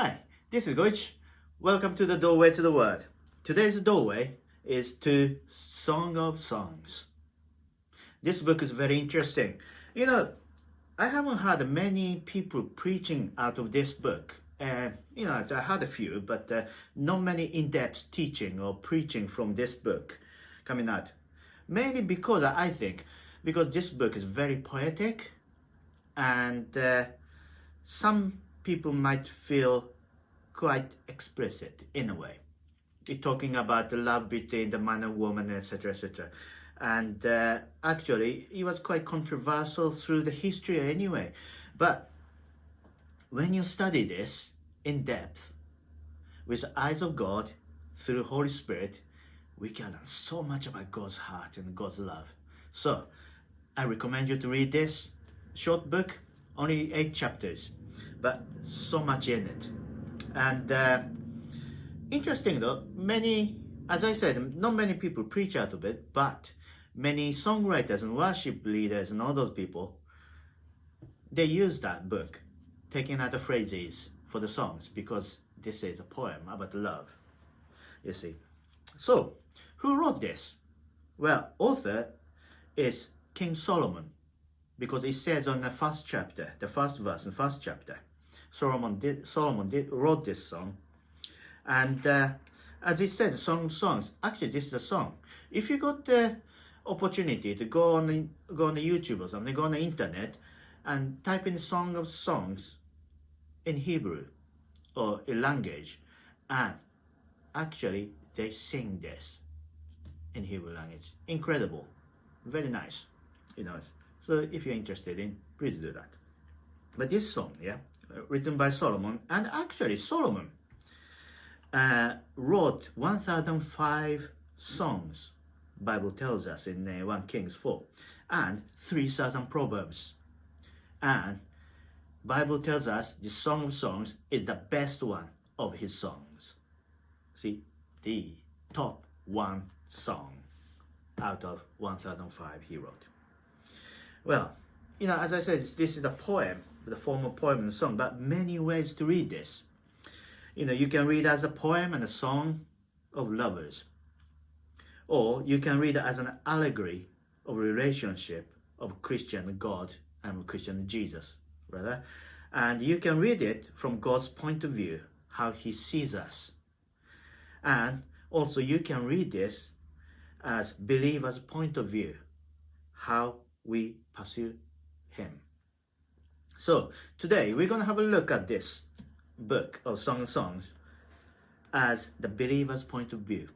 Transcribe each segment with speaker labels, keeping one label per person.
Speaker 1: Hi, this is Goichi. Welcome to the Doorway to the Word. Today's doorway is to Song of Songs. This book is very interesting. I haven't heard many people preaching out of this book. I had a few, but not many in-depth teaching or preaching from this book coming out. Mainly because because this book is very poetic, and some people might feel quite explicit in a way. It's talking about the love between the man and woman, etc., etc. And actually, it was quite controversial through the history anyway. But when you study this in depth, with the eyes of God, through Holy Spirit, we can learn so much about God's heart and God's love. So, I recommend you to read this short book, only 8 chapters, but so much in it. And interesting though, as I said, not many people preach out of it, but many songwriters and worship leaders and all those people, they use that book, taking out the phrases for the songs, because this is a poem about love, you see. So, who wrote this? Well, author is King Solomon, because it says on the first chapter, the first verse in first chapter, Solomon wrote this song. And as it said, songs. Actually, this is a song. If you got the opportunity to go on the YouTube or something, go on the internet and type in Song of Songs in Hebrew or in language, and actually they sing this in Hebrew language. Incredible, very nice, So if you're interested in, please do that. But this song, written by Solomon, and actually Solomon wrote 1,005 songs, Bible tells us in 1 Kings 4, and 3,000 proverbs. And Bible tells us the Song of Songs is the best one of his songs. See, the top one song out of 1,005 he wrote. Well, as I said, this is a poem, the form of poem and song, but many ways to read this. You can read it as a poem and a song of lovers, or you can read it as an allegory of relationship of Christian God and Christian Jesus, rather. And you can read it from God's point of view, how he sees us. And also you can read this as believers' point of view, how we pursue him. So today we're going to have a look at this book of Song of Songs as the believer's point of view,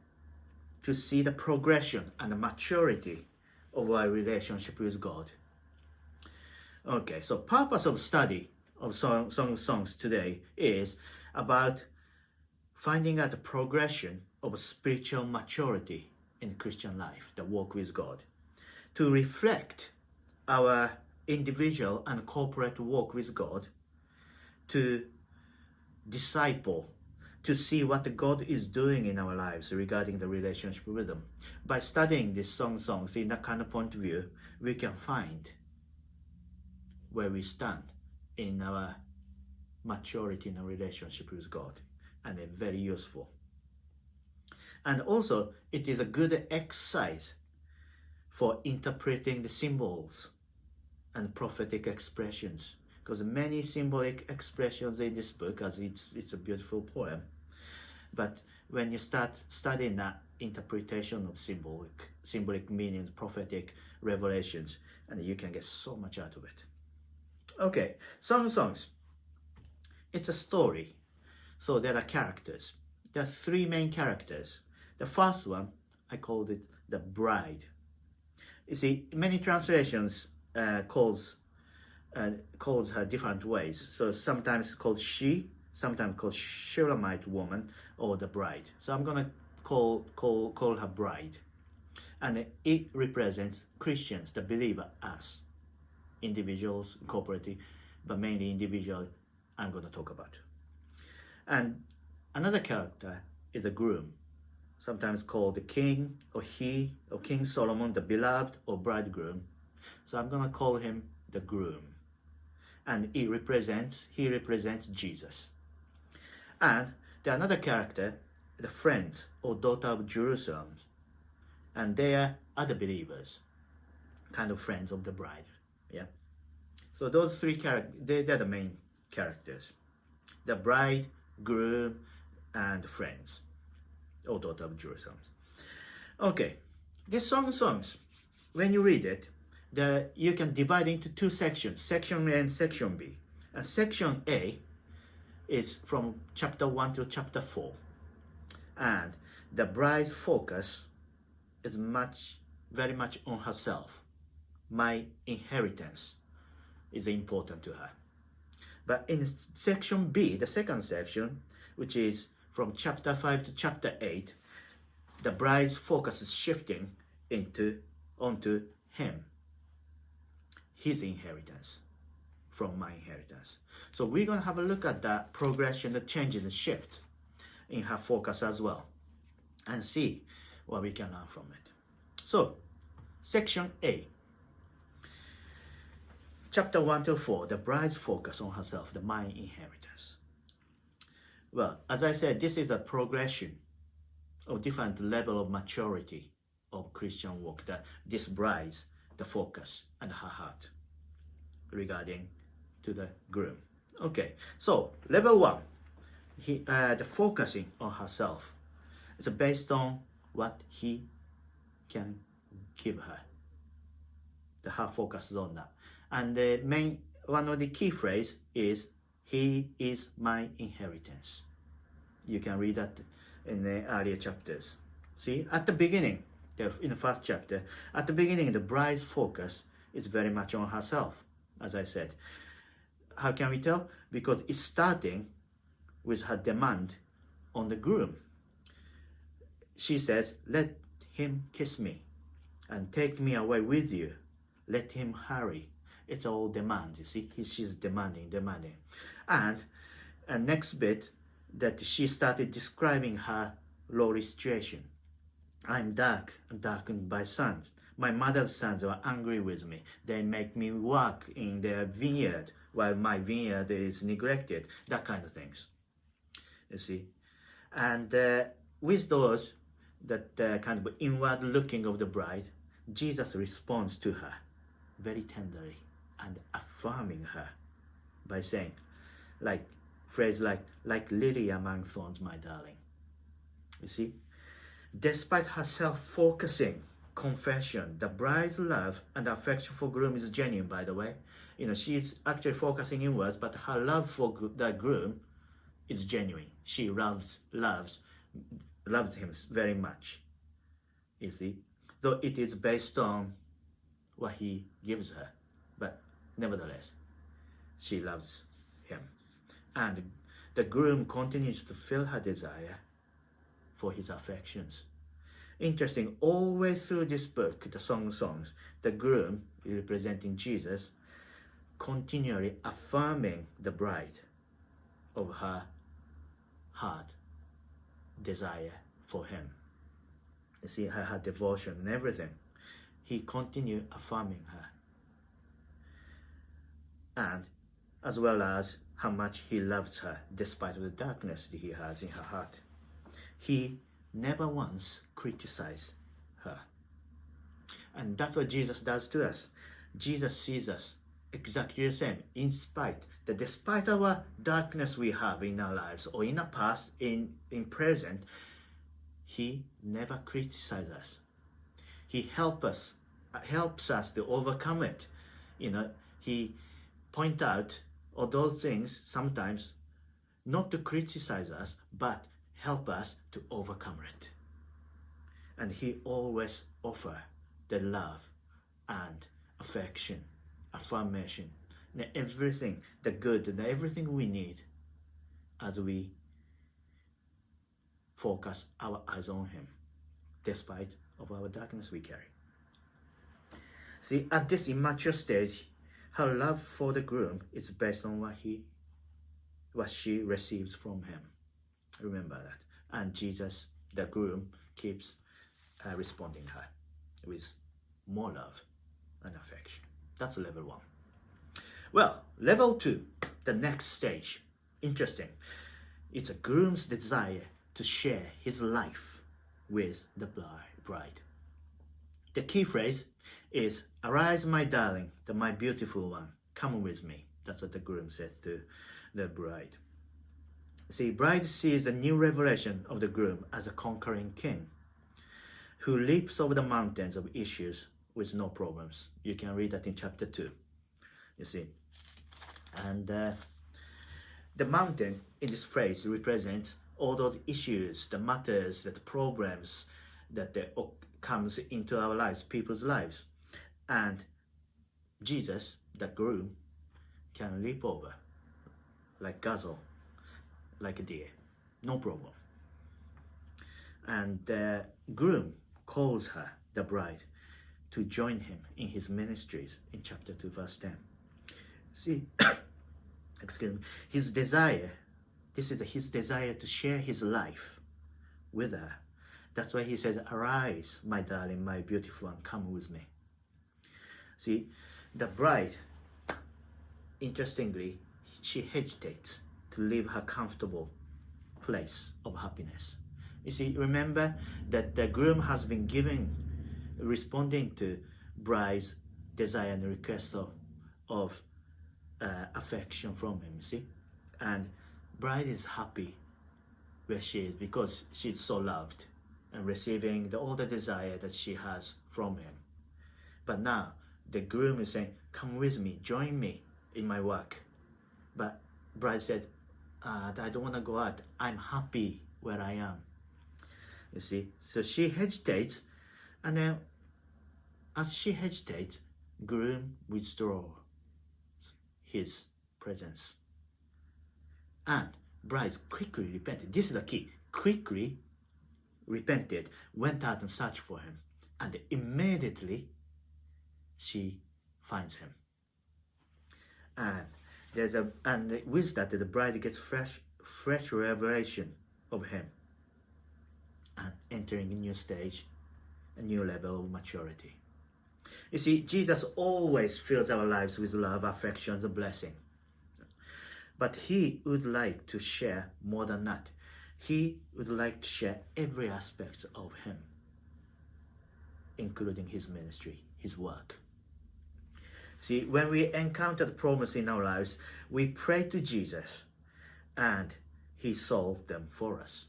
Speaker 1: to see the progression and the maturity of our relationship with God. Okay, so purpose of study of Song of Songs today is about finding out the progression of spiritual maturity in Christian life, the walk with God, to reflect our individual and corporate walk with God, to disciple, to see what God is doing in our lives regarding the relationship with him. By studying these songs in that kind of point of view, we can find where we stand in our maturity in a relationship with God, and it's very useful. And also, it is a good exercise for interpreting the symbols and prophetic expressions, because many symbolic expressions in this book, as it's a beautiful poem. But when you start studying that interpretation of symbolic meanings, prophetic revelations, and you can get so much out of it. Okay, Song of Songs. It's a story. So there are characters. There are 3 main characters. The first one, I called it the bride. You see, many translations calls her different ways. So sometimes called she, sometimes called Shulamite woman, or the bride. So I'm gonna call her bride, and it represents Christians, the believer, us, individuals, corporately, but mainly individual. I'm gonna talk about. And another character is a groom, sometimes called the king, or he, or King Solomon, the beloved, or bridegroom. So I'm gonna call him the groom, and he represents Jesus. And the another character, the friends or daughter of Jerusalem, and they are other believers, kind of friends of the bride. Yeah. So those three characters, they're the main characters: the bride, groom, and friends, or daughter of Jerusalem. Okay, this songs, when you read it, you can divide into two sections, section A and section B. And section A is from chapter 1 to chapter 4. And the bride's focus is very much on herself. My inheritance is important to her. But in section B, the second section, which is from chapter 5 to chapter 8, the bride's focus is shifting onto him, his inheritance from my inheritance. So we're going to have a look at the progression, the changes and shift in her focus as well, and see what we can learn from it. So, section A, chapter 1 to 4, the bride's focus on herself, the my inheritance. Well, as I said, this is a progression of different level of maturity of Christian walk, that this bride's the focus and her heart regarding to the groom. Okay, so level 1, the focusing on herself is based on what he can give her. Her focus is on that. And the main, one of the key phrase is, he is my inheritance. You can read that in the earlier chapters. See, at the beginning, in the first chapter, at the beginning, the bride's focus is very much on herself, as I said. How can we tell? Because it's starting with her demand on the groom. She says, let him kiss me and take me away with you. Let him hurry. It's all demand, you see. She's demanding. And next bit, that she started describing her lowly situation. I'm darkened by sons. My mother's sons are angry with me. They make me work in their vineyard while my vineyard is neglected. That kind of things, you see. And with those, that kind of inward looking of the bride, Jesus responds to her very tenderly and affirming her by saying, phrase like lily among thorns, my darling. You see, despite her self-focusing confession, the bride's love and affection for groom is genuine, by the way. You know, she's actually focusing inwards, but her love for the groom is genuine. She loves him very much, you see. Though it is based on what he gives her, but nevertheless, she loves him. And the groom continues to feel her desire for his affections. Interesting, all the way through this book, the Songs, the groom, representing Jesus, continually affirming the bride of her heart desire for him. You see, her devotion and everything. He continued affirming her. And as well as how much he loves her despite the darkness that he has in her heart. He never once criticized her. And that's what Jesus does to us. Jesus sees us exactly the same, despite our darkness we have in our lives or in our past, in present, he never criticizes us. He helps us to overcome it. You know, he point out all those things sometimes, not to criticize us, but help us to overcome it. And he always offers the love and affection, affirmation, everything, the good, and everything we need as we focus our eyes on him, despite of our darkness we carry. See, at this immature stage, her love for the groom is based on what she receives from him. Remember that. And Jesus, the groom, keeps responding her with more love and affection. That's level 1. Well, level 2, the next stage. Interesting. It's a groom's desire to share his life with the bride. The key phrase is, "Arise, my darling, my beautiful one, come with me." That's what the groom says to the bride. See, bride sees a new revelation of the groom as a conquering king who leaps over the mountains of issues with no problems. You can read that in chapter 2, you see. And the mountain in this phrase represents all those issues, the matters, the problems that comes into our lives, people's lives. And Jesus, the groom, can leap over like gazelle, like a deer, no problem. And the groom calls her, the bride, to join him in his ministries in chapter 2, verse 10. See, excuse me, his desire, this is his desire to share his life with her. That's why he says, "Arise, my darling, my beautiful one, come with me." See, the bride, interestingly, she hesitates to leave her comfortable place of happiness. You see, remember that the groom has been responding to bride's desire and request of affection from him, see? And bride is happy where she is because she's so loved and receiving all the desire that she has from him. But now the groom is saying, "Come with me, join me in my work." But bride said, "I don't want to go out. I'm happy where I am." You see, so she hesitates, and then as she hesitates, groom withdraws his presence. And bride quickly repented. This is the key. Quickly repented, went out and searched for him, and immediately she finds him. And with that, the bride gets fresh revelation of him, and entering a new stage, a new level of maturity. You see, Jesus always fills our lives with love, affection, and blessing. But he would like to share more than that. He would like to share every aspect of him, including his ministry, his work. See, when we encounter the problems in our lives, we pray to Jesus and he solved them for us.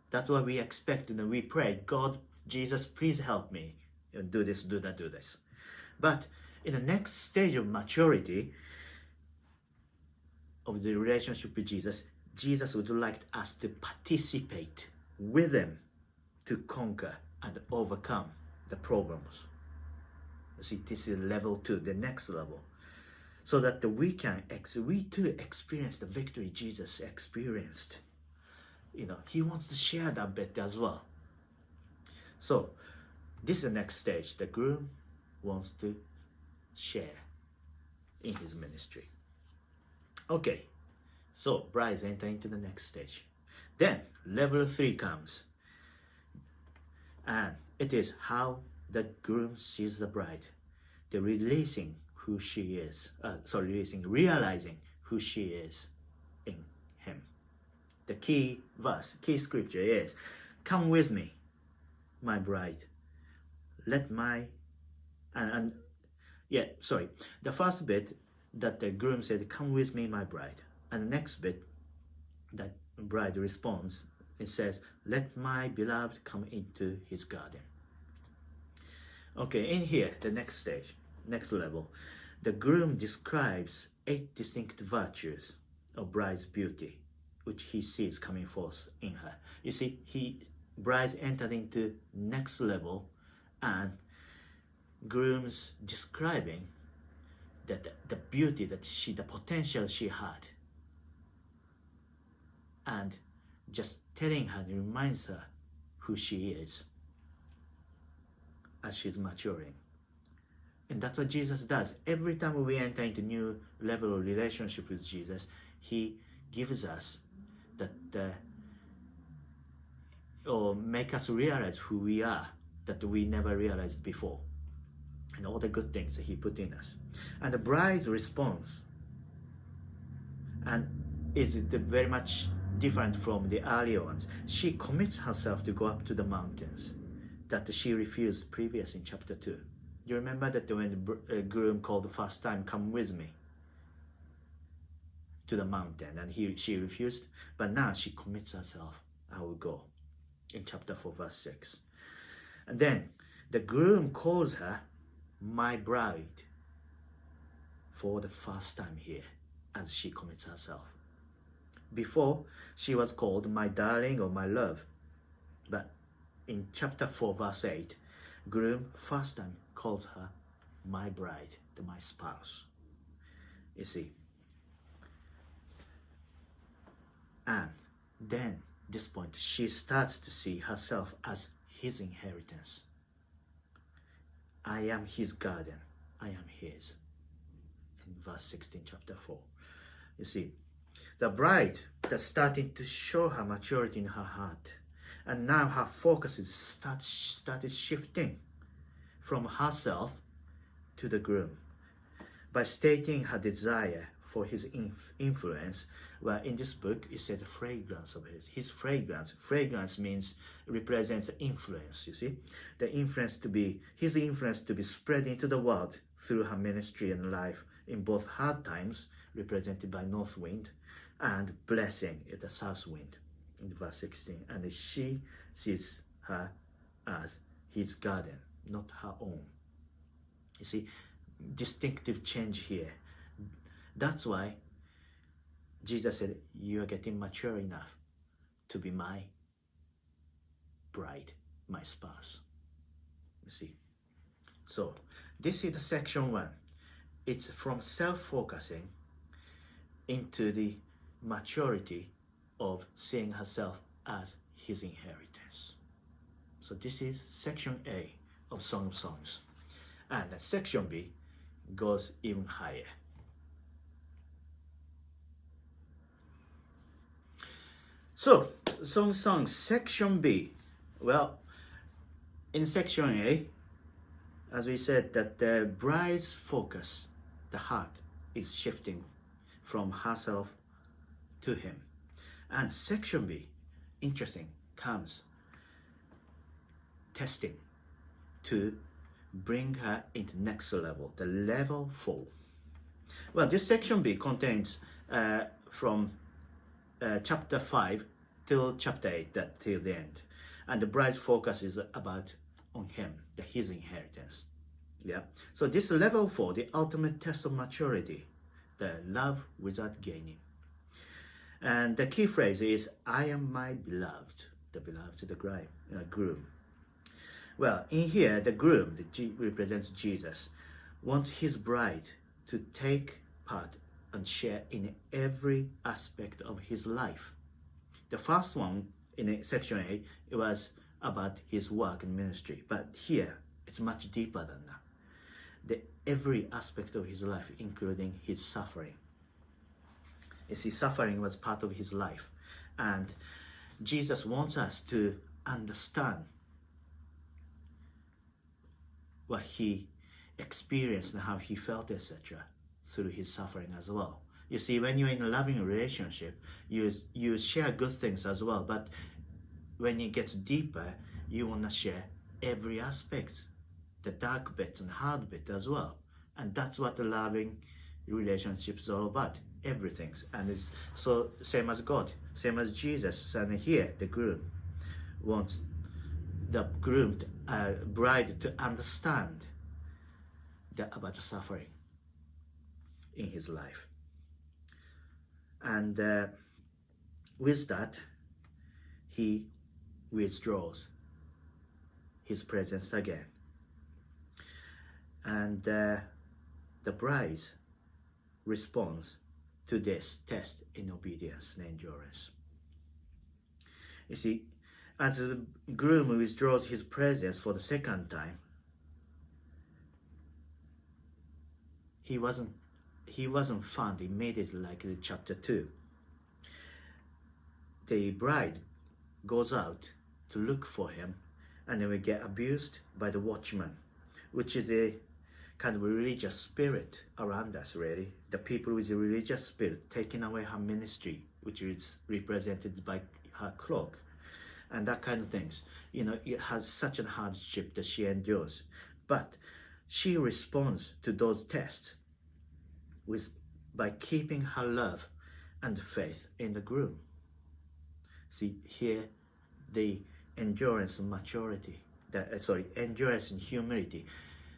Speaker 1: That's what we expect, and we pray, "God, Jesus, please help me. Do this, do that, do this." But in the next stage of maturity of the relationship with Jesus, Jesus would like us to participate with him to conquer and overcome the problems. See, this is level 2, the next level. So that we too experience the victory Jesus experienced. You know, he wants to share that bit as well. So, this is the next stage. The groom wants to share in his ministry. Okay, so brides enter into the next stage. Then, level 3 comes. And it is how the groom sees the bride. The realizing who she is in him. The key scripture is, "Come with me, my bride. The first bit that the groom said, "Come with me, my bride." And the next bit that bride responds, it says, "Let my beloved come into his garden." Okay, in here, the next stage, next level, the groom describes 8 distinct virtues of bride's beauty, which he sees coming forth in her. You see, brides entered into next level, and groom's describing that the beauty the potential she had, and just telling her, reminds her who she is as she's maturing. And that's what Jesus does. Every time we enter into new level of relationship with Jesus, he gives us or make us realize who we are, that we never realized before, and all the good things that he put in us. And the bride's response and is very much different from the earlier ones. She commits herself to go up to the mountains that she refused previous in chapter 2. You remember that when the groom called the first time, come with me to the mountain, and she refused, but now she commits herself, I will go, in chapter 4 verse 6. And then the groom calls her my bride for the first time here as she commits herself. Before, she was called my darling or my love, but in chapter 4 verse 8, groom first time calls her my bride, my spouse. You see. And then this point, she starts to see herself as his inheritance. I am his garden, I am his. In verse 16, chapter 4. You see, the bride that's starting to show her maturity in her heart. And now her focus is started shifting from herself to the groom by stating her desire for his influence. Well, in this book it says a fragrance of his fragrance. Fragrance means represents influence. You see, the influence to be his influence to be spread into the world through her ministry and life in both hard times, represented by north wind, and blessing at the south wind in verse 16. And she sees her as his garden, not her own. You see, distinctive change here. That's why Jesus said, you are getting mature enough to be my bride, my spouse. You see. So this is the section 1. It's from self-focusing into the maturity of seeing herself as his inheritance. So this is section A of Song of Songs. And section B goes even higher. So, Song of Songs, section B. Well, in section A, as we said, that the bride's focus, the heart, is shifting from herself to him. And section B, interesting, comes testing to bring her into next level, the level 4. Well, this section B contains from chapter 5 till chapter 8, that till the end. And the bride's focus is about on him, his inheritance. Yeah. So this level 4, the ultimate test of maturity, the love without gaining. And the key phrase is, I am my beloved, the beloved, the groom. Well, in here, the groom, represents Jesus, wants his bride to take part and share in every aspect of his life. The first one in section A, it was about his work and ministry, but here it's much deeper than that. Every aspect of his life, including his suffering. You see, suffering was part of his life, and Jesus wants us to understand what he experienced and how he felt, etc., through his suffering as well. You see, when you're in a loving relationship, you share good things as well, but when it gets deeper, you want to share every aspect, the dark bits and hard bit as well. And that's what the loving relationship is all about, everything. And it's so same as God, same as Jesus. And here the groom wants the bride to understand about the suffering in his life. And with that, he withdraws his presence again. And the bride responds to this test in obedience and endurance. You see, as the groom withdraws his presence for the second time, he wasn't found immediately like in chapter 2. The bride goes out to look for him, and then we get abused by the watchman, which is a kind of religious spirit around us, really. The people with a religious spirit taking away her ministry, which is represented by her cloak, and that kind of things. It has such a hardship that she endures. But she responds to those tests by keeping her love and faith in the groom. See, here the endurance and maturity, endurance and humility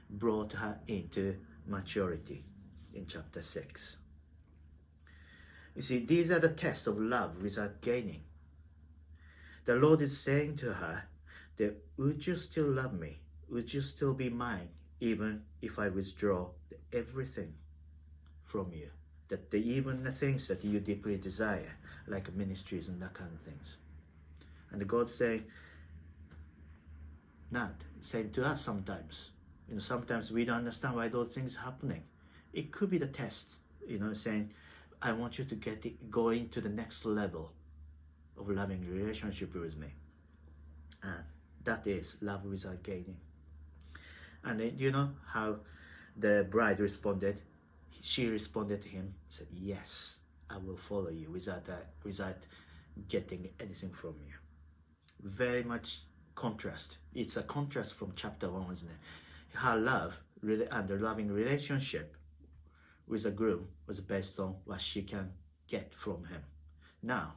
Speaker 1: brought her into maturity in chapter 6. You see, these are the tests of love without gaining. The Lord is saying to her that, would you still love me? Would you still be mine, even if I withdraw everything from you? Even the things that you deeply desire, like ministries and that kind of things. And God's saying to us sometimes. Sometimes we don't understand why those things are happening. It could be the test, saying, I want you to go into the next level of loving relationship with me. And that is love without gaining. And then, you know how the bride responded? She responded to him, said, yes, I will follow you without getting anything from you. Very much contrast. It's a contrast from chapter 1, isn't it? Her love and the loving relationship with the groom was based on what she can get from him. Now,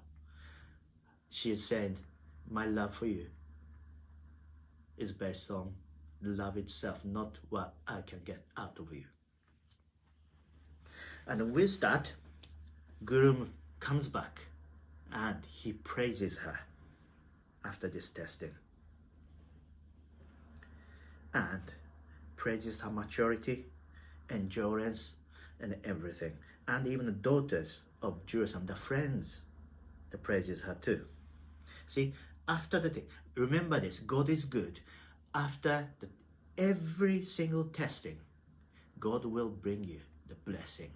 Speaker 1: she is saying, my love for you is based on love itself, not what I can get out of you. And with that, groom comes back and he praises her after this testing. And praises her maturity, endurance, and everything. And even the daughters of Jerusalem, the friends, they praises her too. See, after the thing, remember this, God is good. After every single testing, God will bring you the blessing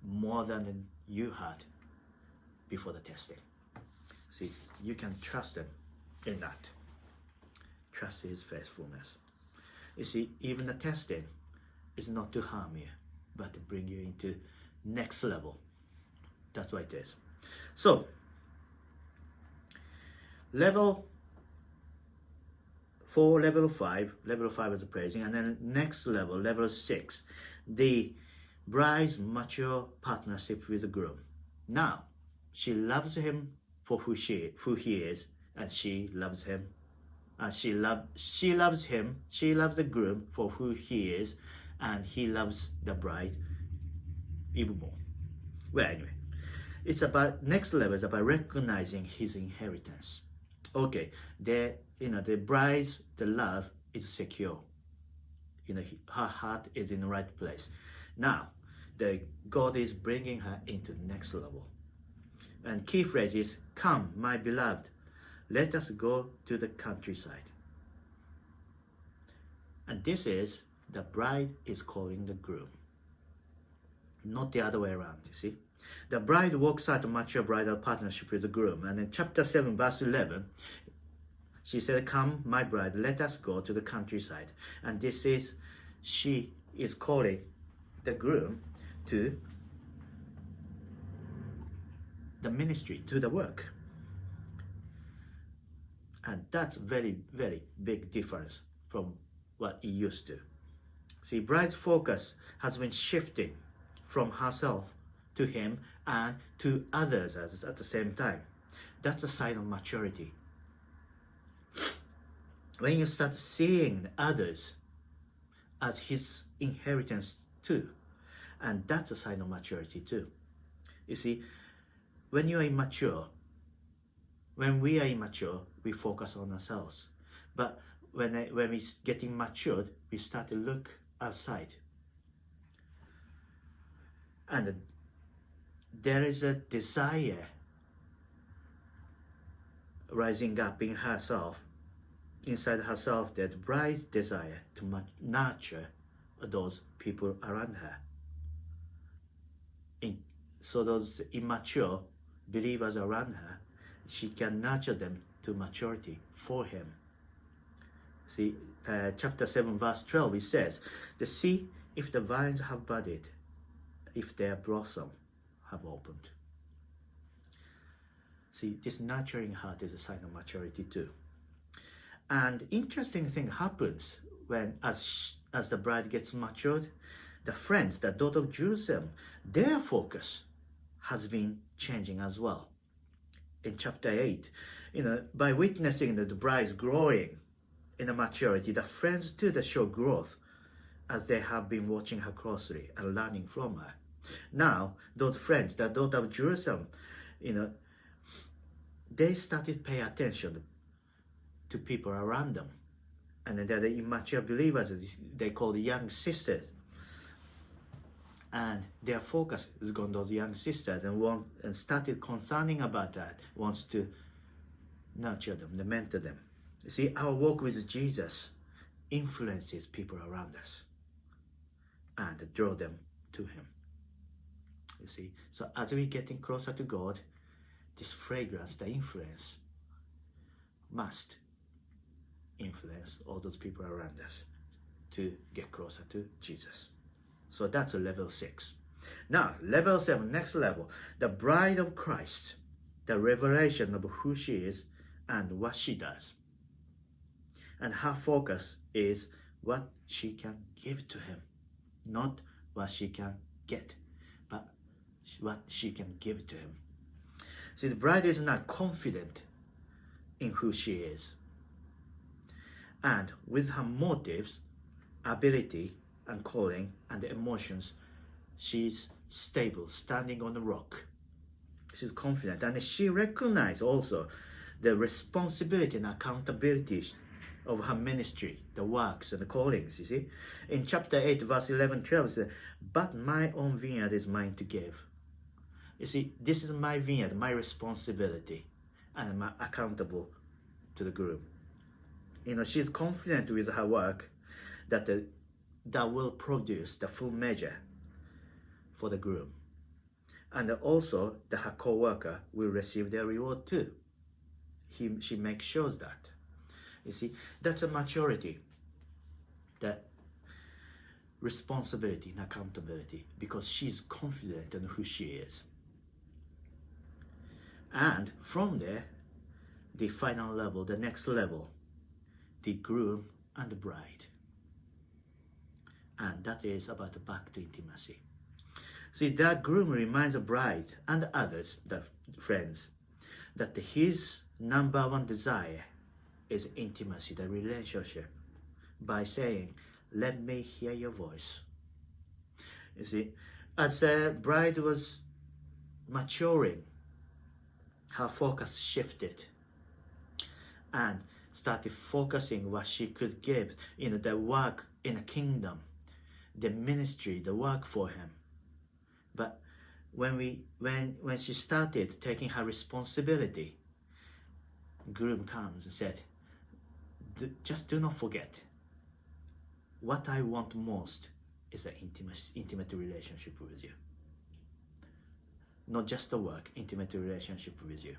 Speaker 1: more than you had before the testing. See, you can trust him in that. Trust his faithfulness. You see, even the testing is not to harm you, but to bring you into next level. That's what it is. So, level 4, level 5 is the praising, and then next level 6, the bride's mature partnership with the groom. Now, she loves him for who he is, and she loves him. She loves him. She loves the groom for who he is, and he loves the bride even more. Well, anyway, it's about next level is about recognizing his inheritance. Okay, the bride's love is secure. Her heart is in the right place. Now, God is bringing her into the next level. And key phrase is, come, my beloved, let us go to the countryside. And this is, the bride is calling the groom. Not the other way around, you see. The bride walks out a mature bridal partnership with the groom. And in chapter 7, verse 11, she said, come, my bride, let us go to the countryside. And this is, she is calling the groom to the ministry, to the work. And that's very, very big difference from what he used to. See, bride's focus has been shifting from herself to him and to others at the same time. That's a sign of maturity. When you start seeing others as his inheritance too, and that's a sign of maturity too. You see, when you are immature, when we are immature, we focus on ourselves. But when we're getting matured, we start to look outside. And there is a desire rising up in herself, inside herself, that bride's desire to nurture those people around her. So those immature believers around her, she can nurture them to maturity for him. See, chapter 7, verse 12, it says, see if the vines have budded, if their blossom have opened. See, this nurturing heart is a sign of maturity too. And interesting thing happens when, as the bride gets matured, the friends, the daughter of Jerusalem, their focus has been changing as well. In chapter 8, by witnessing that the bride is growing in a maturity, the friends too that show growth as they have been watching her closely and learning from her. Now, those friends, the daughter of Jerusalem, they started paying attention to people around them. And then the immature believers, they call the young sisters. And their focus is on those young sisters and started concerning about that, wants to nurture them, to mentor them. You see, our walk with Jesus influences people around us and draw them to him. You see, so as we're getting closer to God, this fragrance, the influence, must influence all those people around us to get closer to Jesus. So that's a level 6. Now, level 7, next level, the bride of Christ, the revelation of who she is and what she does. And her focus is what she can give to him, not what she can get, but what she can give to him. See, the bride is not confident in who she is. And with her motives, ability, and calling, and emotions, she's stable, standing on the rock. She's confident, and she recognizes also the responsibility and accountability of her ministry, the works and the callings, you see. In chapter 8, verse 11-12, it says, "But my own vineyard is mine to give." You see, this is my vineyard, my responsibility, and I'm accountable to the groom. She's confident with her work that will produce the full measure for the groom. And also that her co-worker will receive their reward too. She makes sure that. You see, that's a maturity, that responsibility and accountability, because she's confident in who she is. And from there, the final level, the next level, the groom and the bride. And that is about the back to intimacy. See, that groom reminds the bride and others, the friends, that his number one desire is intimacy, the relationship, by saying, "Let me hear your voice." You see, as the bride was maturing, her focus shifted and started focusing what she could give, the work in the kingdom, the ministry, the work for him. But when she started taking her responsibility, groom comes and said, "Just do not forget, what I want most is an intimate relationship with you. Not just the work, intimate relationship with you.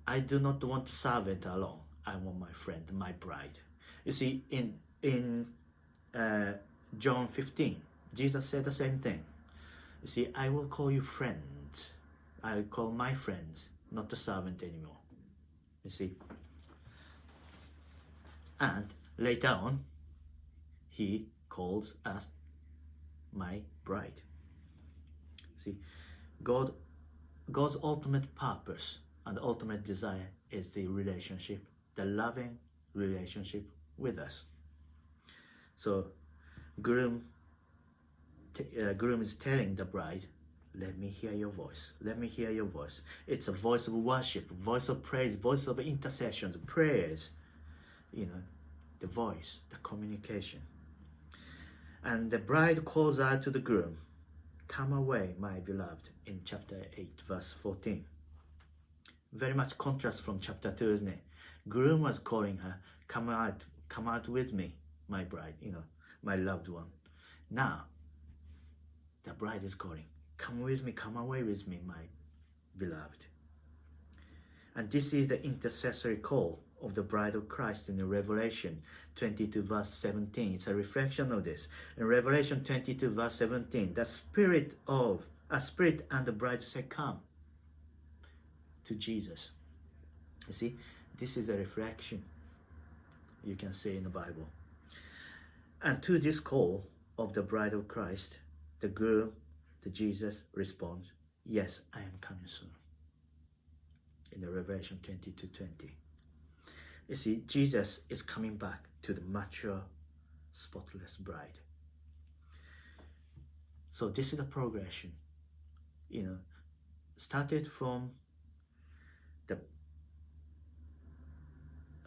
Speaker 1: I do not want servant alone. I want my friend, my bride." You see, in John 15, Jesus said the same thing. You see, "I will call you friends. I will call my friends, not the servant anymore." You see. And later on, he calls us my bride. See, God's ultimate purpose and ultimate desire is the relationship, the loving relationship with us. So, groom is telling the bride, "Let me hear your voice. Let me hear your voice." It's a voice of worship, voice of praise, voice of intercessions, prayers. The voice, the communication. And the bride calls out to the groom, "Come away, my beloved," in chapter 8, verse 14. Very much contrast from chapter 2, isn't it? Groom was calling her, come out with me, my bride, my loved one. Now, the bride is calling, "Come with me, come away with me, my beloved." And this is the intercessory call of the bride of Christ in the Revelation 22 verse 17. It's a reflection of this. In Revelation 22 verse 17, the spirit and the bride say, "Come." to Jesus. You see, this is a reflection you can see in the Bible. And to this call of the bride of Christ, the groom, the Jesus, responds, yes, I am coming soon. In the Revelation 22:20. You see, Jesus is coming back to the mature, spotless bride. So this is a progression, started from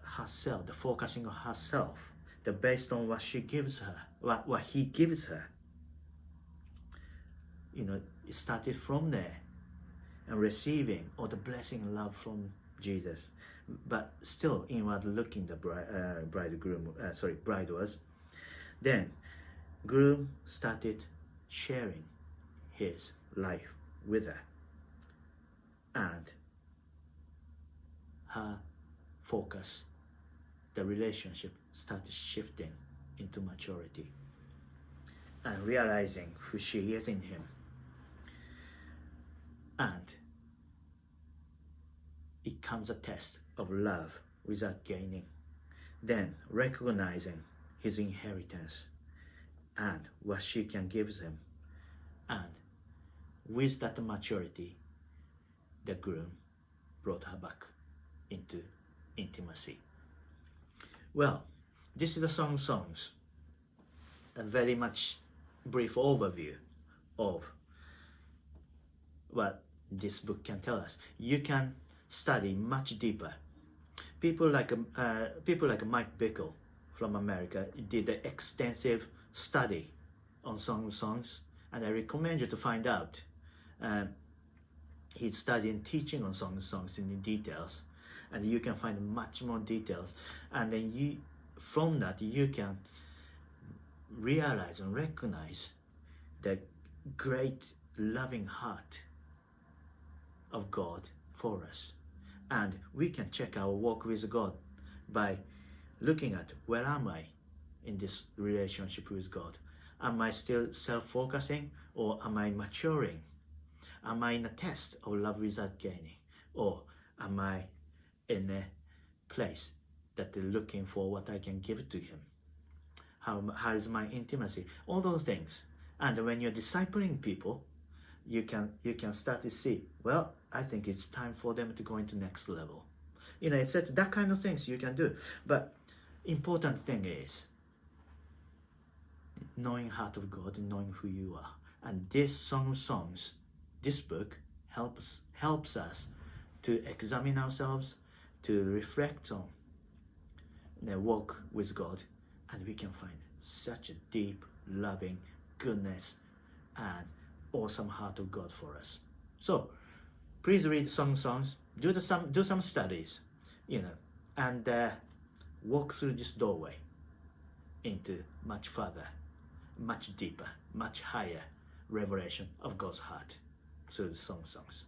Speaker 1: herself, the focusing on herself, based on what she gives her, what he gives her. It started from there and receiving all the blessing and love from Jesus, but still inward looking the bride was. Then groom started sharing his life with her, and her focus, the relationship started shifting into maturity and realizing who she is in him. And it comes a test of love without gaining. Then recognizing his inheritance and what she can give him. And with that maturity, the groom brought her back into intimacy. Well, this is the Song of Songs, a very much brief overview of what this book can tell us. You can study much deeper. People like Mike Bickle from America did an extensive study on Song of Songs, and I recommend you to find out. He's studying teaching on Song of Songs in details, and you can find much more details, and then from that you can realize and recognize the great loving heart of God for us. And we can check our walk with God by looking at, where am I in this relationship with God? Am I still self-focusing, or am I maturing? Am I in a test of love without gaining, or am I in a place that is looking for what I can give to him? How is my intimacy? All those things. And when you're discipling people, you can start to see, well, I think it's time for them to go into next level. It's that kind of things you can do. But important thing is knowing heart of God and knowing who you are. And this Song of Songs, this book helps us to examine ourselves, to reflect on the walk with God, and we can find such a deep, loving goodness and awesome heart of God for us. So please read Song of Songs, do some studies, and walk through this doorway into much further, much deeper, much higher revelation of God's heart through the Song of Songs.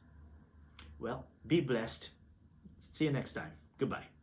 Speaker 1: Well, be blessed. See you next time. Goodbye.